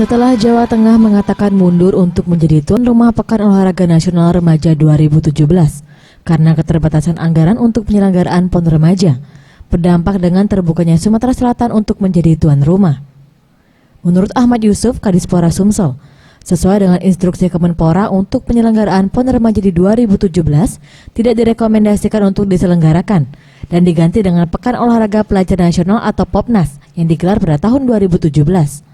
Setelah Jawa Tengah mengatakan mundur untuk menjadi tuan rumah Pekan Olahraga Nasional Remaja 2017 karena keterbatasan anggaran untuk penyelenggaraan PON Remaja, berdampak dengan terbukanya Sumatera Selatan untuk menjadi tuan rumah. Menurut Ahmad Yusuf, Kadispora Sumsel, sesuai dengan instruksi Kemenpora untuk penyelenggaraan PON Remaja di 2017 tidak direkomendasikan untuk diselenggarakan dan diganti dengan Pekan Olahraga Pelajar Nasional atau POPNAS yang digelar pada tahun 2017.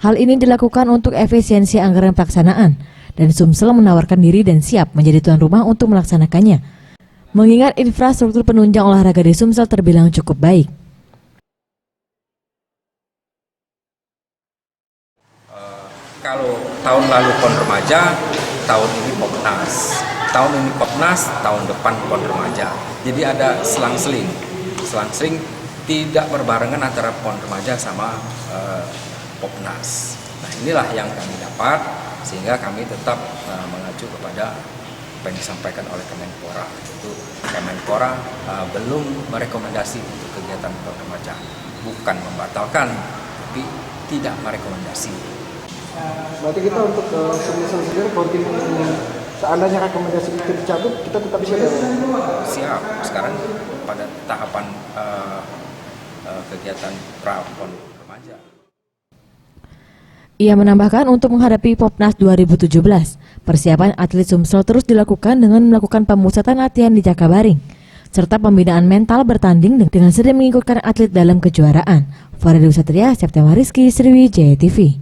Hal ini dilakukan untuk efisiensi anggaran pelaksanaan, dan Sumsel menawarkan diri dan siap menjadi tuan rumah untuk melaksanakannya, mengingat infrastruktur penunjang olahraga di Sumsel terbilang cukup baik. Kalau tahun lalu PON Remaja, tahun ini POPNAS. Tahun ini POPNAS, tahun depan PON Remaja. Jadi ada selang-seling. Selang-seling tidak berbarengan antara PON Remaja sama POPNAS. Nah, inilah yang kami dapat, sehingga kami tetap mengacu kepada apa yang disampaikan oleh Kemenpora. Itu Kemenpora belum merekomendasi untuk kegiatan PON Remaja, bukan membatalkan, tapi tidak merekomendasi. Berarti kita untuk Sumsel sendiri seandainya rekomendasi itu dicabut, kita tetap bisa siap. Sekarang pada tahapan kegiatan pra-PON Remaja. Ia menambahkan untuk menghadapi POPNAS 2017, persiapan atlet Sumsel terus dilakukan dengan melakukan pemusatan latihan di Jakabaring, serta pembinaan mental bertanding dengan sering mengikutkan atlet dalam kejuaraan. Faridul Satria, September Rizky, Sriwijaya TV.